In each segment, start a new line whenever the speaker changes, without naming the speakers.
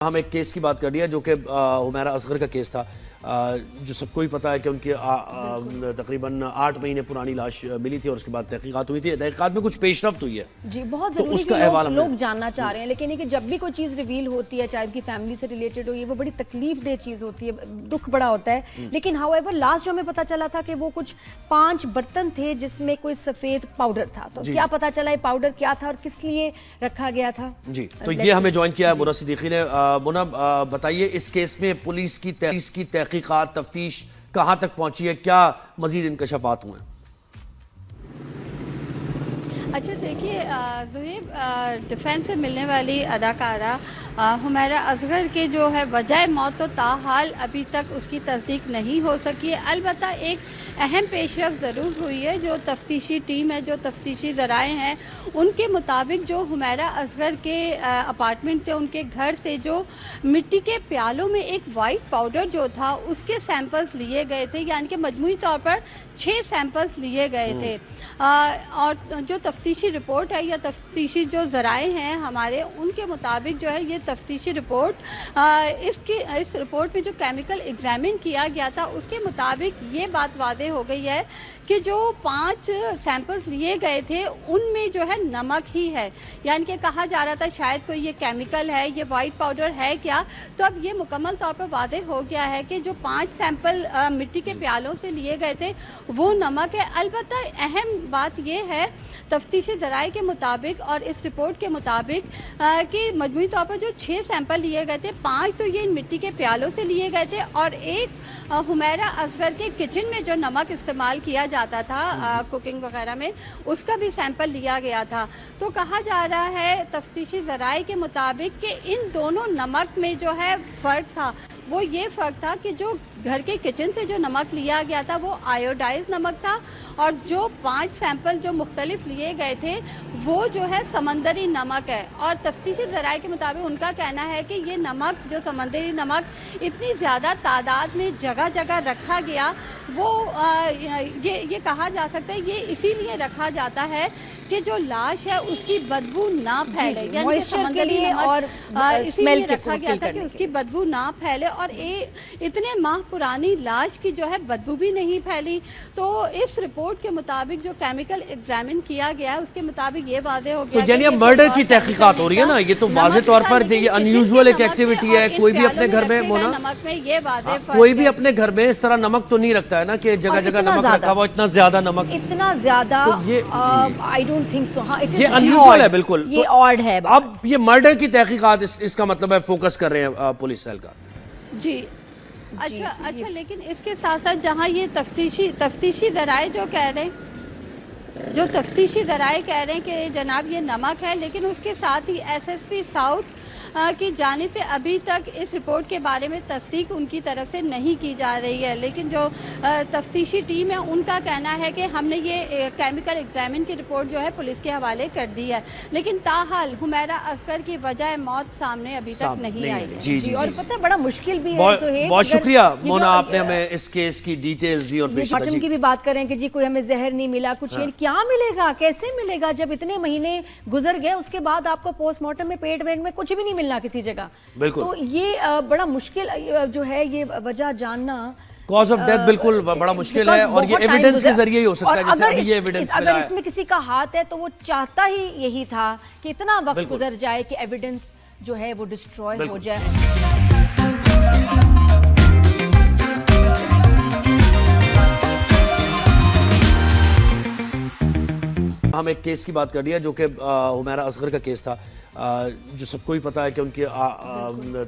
ہم ایک کیس کی بات کر رہی ہے جو کہ حمیرہ اصغر کا کیس تھا، جو سب کو ہی پتا ہے کہ ان کی تقریباً 8 مہینے پرانی لاش ملی تھی اور اس کے بعد تحقیقات ہوئی تھی۔ تحقیقات میں کچھ پیش رفت ہوئی ہے
جی، بہت ضروری کہ لوگ جاننا چاہ رہے ہیں، لیکن یہ کہ جب بھی کوئی چیز ریویل ہوتی ہے چاہے کی فیملی سے ریلیٹڈ ہو، یہ وہ بڑی تکلیف دہ چیز ہوتی ہے، دکھ بڑا ہوتا ہے۔ لیکن ہاؤ ایور لاسٹ جو ہمیں پتا چلا تھا کہ وہ کچھ 5 برتن تھے جس میں کوئی سفید پاؤڈر تھا، تو کیا پتا چلا یہ پاؤڈر کیا تھا اور کس لیے رکھا گیا تھا؟
جی، تو یہ ہمیں جوائن کیا ہے منى صدیقی نے۔ منى بتائیے اس کیس میں پولیس کی تحقیقات تفتیش کہاں تک پہنچی ہے، کیا مزید انکشافات ہوئے ہیں؟
اچھا دیکھیے زہیب، ڈیفینس سے ملنے والی اداکارہ حمیرہ اصغر کے جو ہے وجہ موت تو تاحال ابھی تک اس کی تصدیق نہیں ہو سکی ہے۔ البتہ ایک اہم پیش رفت ضرور ہوئی ہے، جو تفتیشی ٹیم ہے، جو تفتیشی ذرائع ہیں، ان کے مطابق جو حمیرہ اصغر کے اپارٹمنٹ سے، ان کے گھر سے جو مٹی کے پیالوں میں ایک وائٹ پاؤڈر جو تھا اس کے سیمپلز لیے گئے تھے، یعنی کہ مجموعی طور پر 6 سیمپلز لیے گئے تھے۔ اور جو تفتیشی رپورٹ ہے یا تفتیشی جو ذرائع ہیں ہمارے، ان کے مطابق جو ہے یہ تفتیشی رپورٹ اس رپورٹ میں جو کیمیکل ایگزامن کیا گیا تھا اس کے مطابق یہ بات واضح ہو گئی ہے کہ جو 5 سیمپلز لیے گئے تھے ان میں جو ہے نمک ہی ہے، یعنی کہ کہا جا رہا تھا شاید کوئی یہ کیمیکل ہے، یہ وائٹ پاؤڈر ہے کیا، تو اب یہ مکمل طور پر واضح ہو گیا ہے کہ جو 5 سیمپل مٹی کے پیالوں سے لیے گئے تھے وہ نمک ہے۔ البتہ اہم بات یہ ہے تفتیشی ذرائع کے مطابق اور اس رپورٹ کے مطابق کہ مجموعی طور پر جو 6 سیمپل لیے گئے تھے، 5 تو یہ مٹی کے پیالوں سے لیے گئے تھے اور ایک حمیرہ اصغر کے کچن میں جو نمک استعمال کیا جاتا تھا کوکنگ وغیرہ میں، اس کا بھی سیمپل لیا گیا تھا۔ تو کہا جا رہا ہے تفتیشی ذرائع کے مطابق کہ ان دونوں نمک میں جو ہے فرق تھا، وہ یہ فرق تھا کہ جو گھر کے کچن سے جو نمک لیا گیا تھا وہ آیوڈائز نمک تھا، اور جو 5 سیمپل جو مختلف لیے گئے تھے وہ جو ہے سمندری نمک ہے۔ اور تفتیشی ذرائع کے مطابق ان کا کہنا ہے کہ یہ نمک، جو سمندری نمک اتنی زیادہ تعداد میں جگہ جگہ رکھا گیا، وہ یہ کہا جا سکتا ہے یہ اسی لیے رکھا جاتا ہے کہ جو لاش ہے اس کی بدبو نہ پھیلے، یعنی کہ سمندری نمک اسی لیے رکھا گیا تھا کہ اس کی بدبو نہ پھیلے، اور اتنے ماہ پرانی لاش کی جو ہے بدبو بھی نہیں پھیلی۔ تو اس رپورٹ کے مطابق جو کیمیکل ایگزامن کیا گیا ہے اس کے مطابق یہ واضح ہو گیا
تو یعنی اب مرڈر کی تحقیقات ہو رہی ہے نا، یہ تو واضح طور پر یہ انیوزول ایک ایکٹیویٹی ہے۔ کوئی بھی اپنے گھر میں کوئی بھی اپنے گھر میں اس طرح نمک تو نہیں رکھتا ہے نا کہ جگہ جگہ نمک رکھا ہوا، اتنا زیادہ نمک،
اتنا زیادہ
یہ انیوزول ہے، بالکل
یہ آڈ ہے۔
اب یہ مرڈر کی تحقیقات اس کا مطلب ہے فوکس کر رہے ہیں پولیس اہلکار۔
جی اچھا، لیکن اس کے ساتھ ساتھ جہاں یہ تفتیشی ذرائع جو کہہ رہے ہیں، جو تفتیشی ذرائع کہہ رہے ہیں کہ جناب یہ نمک ہے، لیکن اس کے ساتھ ہی ایس ایس پی ساؤتھ کی جانب سے ابھی تک اس رپورٹ کے بارے میں تصدیق ان کی طرف سے نہیں کی جا رہی ہے، لیکن جو تفتیشی ٹیم ہے ان کا کہنا ہے کہ ہم نے یہ کیمیکل ایگزامن کی رپورٹ جو ہے پولیس کے حوالے کر دی ہے، لیکن تاحال حمیرہ اصغر کی وجہ موت سامنے ابھی تک نہیں آئی ہے۔
جی
اور پتہ ہے بڑا مشکل بھی ہے سہیب،
بہت شکریہ مونا، آپ نے ہمیں اس کیس کی ڈیٹیلز دی اور
بھٹم کی بھی بات کریں کہ جی کوئی ہمیں زہر نہیں ملا، کچھ کیا ملے گا، کیسے ملے گا جب اتنے مہینے گزر گئے، اس کے بعد آپ کو پوسٹ مارٹم میں پیٹ ویٹ میں کچھ بھی نہیں ملنا کسی جگہ۔ تو یہ بڑا مشکل جو ہے یہ وجہ جاننا،
کاز آف ڈیتھ بالکل بڑا مشکل ہے، اور یہ ایویڈنس کے ذریعے ہی ہو سکتا ہے، جیسے ابھی یہ ایویڈنس ملا ہے۔
اگر اس میں کسی کا ہاتھ ہے تو وہ چاہتا ہی یہی تھا کہ اتنا وقت گزر جائے کہ ایویڈنس جو ہے وہ ڈسٹروائے ہو جائے۔
ہم ایک کیس کی بات کر رہی ہے جو کہ حمیرہ اصغر کا کیس تھا، جو سب کو ہی پتا ہے کہ ان کی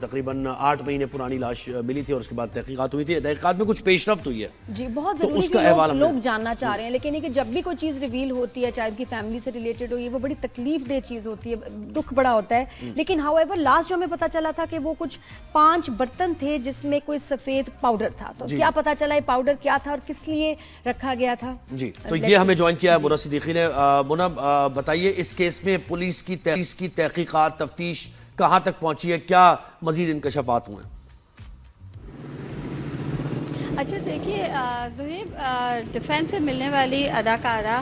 تقریباً 8 مہینے پرانی لاش ملی تھی اور اس کے بعد تحقیقات ہوئی تھی۔ تحقیقات میں کچھ پیش رفت ہوئی ہے۔
جی، بہت ضروری کہ لوگ جاننا چاہ رہے ہیں، لیکن یہ کہ جب بھی کوئی چیز ریویل ہوتی ہے چاہے کی فیملی سے ریلیٹڈ ہو، یہ وہ بڑی تکلیف دہ چیز ہوتی ہے، دکھ بڑا ہوتا ہے۔ لیکن ہاؤ ایور لاسٹ جو ہمیں پتا چلا تھا کہ وہ کچھ 5 برتن تھے جس میں کوئی سفید پاؤڈر تھا، تو کیا پتا چلا یہ پاؤڈر کیا تھا اور کس لیے رکھا گیا تھا؟
جی، تو یہ ہمیں جوائن کیا ہے منى صدیقی نے۔ منى بتائیے اس کیس میں پولیس کی تحقیقات تفتیش کہاں تک پہنچی ہے، کیا مزید انکشافات ہوئے ہیں؟
اچھا دیکھیے زہیب، ڈیفینس سے ملنے والی اداکارہ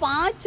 5